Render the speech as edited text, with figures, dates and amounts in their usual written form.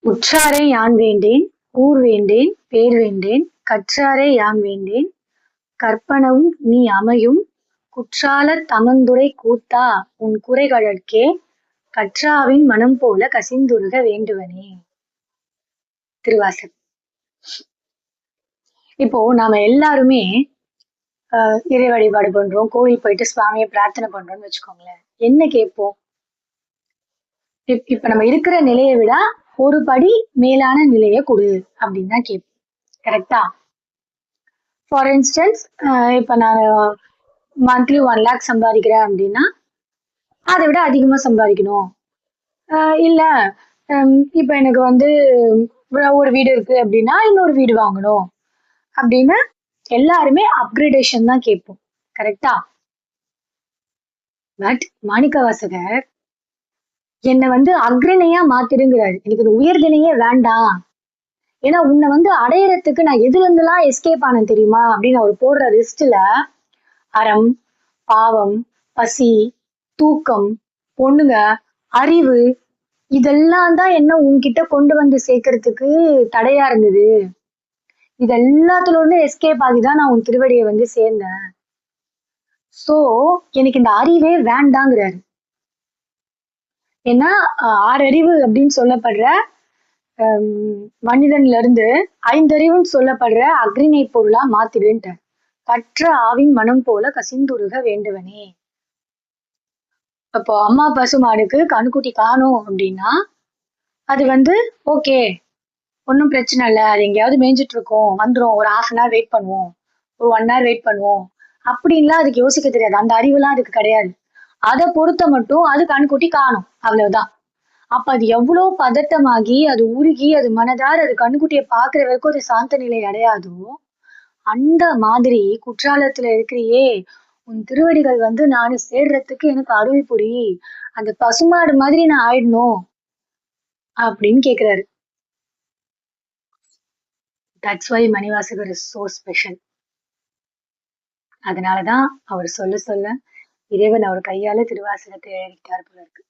உற்றாரை யான் வேண்டேன் ஊர் வேண்டேன் பேர் வேண்டேன் கற்றாரை யான் வேண்டேன் கற்பனவும் நீ அமையும் குற்றாலத் தமந்துரை கூத்தா உன் குறைகழற்கே கற்றாவின் மனம் போல கசிந்துருக வேண்டுவனே. திருவாசகம். இப்போ நாம எல்லாருமே இறை வழிபாடு பண்றோம், கோவில் போயிட்டு சுவாமியை பிரார்த்தனை பண்றோம்னு வச்சுக்கோங்களேன். என்ன கேட்போம்? இப்ப நம்ம இருக்கிற நிலையை விட ஒரு படி மேலான நிலையை கொடு அப்படின்னு தான் கேட்போம். கரெக்டா? ஃபார் இன்ஸ்டன்ஸ், இப்ப நான் மந்த்லி 1 lakh சம்பாதிக்கிறேன் அப்படின்னா அதை விட அதிகமா சம்பாதிக்கணும். இல்ல இப்ப எனக்கு வந்து ஒரு வீடு இருக்கு அப்படின்னா இன்னொரு வீடு வாங்கணும் அப்படின்னு எல்லாருமே அப்கிரேடேஷன் தான் கேட்போம். கரெக்டா? பட் மாணிக்கவாசகர் என்னை வந்து அக்ரணையா மாத்திருங்கிறாரு. எனக்கு இந்த உயர்தினையே வேண்டாம், ஏன்னா உன்னை வந்து அடையறதுக்கு நான் எதுல இருந்தெல்லாம் எஸ்கேப் ஆனேன் தெரியுமா அப்படின்னு அவர் போடுற லிஸ்ட்ல அறம், பாவம், பசி, தூக்கம், பொண்ணுங்க, அறிவு, இதெல்லாம் தான் என்ன உன்கிட்ட கொண்டு வந்து சேர்க்கறதுக்கு தடையா இருந்தது. இது எல்லாத்துல இருந்து எஸ்கேப் ஆகிதான் நான் உன் திருவடியை வந்து சேர்ந்தேன். சோ எனக்கு இந்த அறிவே வேண்டாங்கிறாரு. ஏன்னா 6 அறிவு அப்படின்னு சொல்லப்படுற மனிதன்ல இருந்து 5 அறிவுன்னு சொல்லப்படுற அக்ரிணை பொருளா மாத்திடுன்ட்டு. கற்ற ஆவின் மனம் போல கசிந்துருக வேண்டுவனே. அப்போ அம்மா பசுமாடுக்கு கண்ணுக்குட்டி காணும் அப்படின்னா அது வந்து ஓகே, ஒன்றும் பிரச்சனை இல்லை, அது எங்கேயாவது மேய்ஞ்சிட்டு இருக்கோம், வந்துடும், ஒரு 1/2 hour வெயிட் பண்ணுவோம், ஒரு 1 hour வெயிட் பண்ணுவோம் அப்படின்லாம் அதுக்கு யோசிக்க தெரியாது. அந்த அறிவுலாம் அதுக்கு கிடையாது. அதை பொறுத்த மட்டும் அது கண்ணுக்குட்டி காணும், அவ்வளவுதான். அப்ப அது எவ்வளவு பதட்டமாகி அது உருகி அது மனதார அது கண்ணுக்குட்டியை பாக்குற வரைக்கும் அது சாந்த நிலை அடையாதோ, அந்த மாதிரி குற்றாலத்துல இருக்கிறியே, உன் திருவடிகள் வந்து நானு சேர்றதுக்கு எனக்கு அருள் புரி, அந்த பசுமாடு மாதிரி நான் ஆயிடணும் அப்படின்னு கேக்குறாரு. That's why Manivasagar is so special. அதனாலதான் அவர் சொல்ல சொல்ல இறைவன் அவர் கையால திருவாசகத்தை எழுதிட்டார் போல இருக்கு.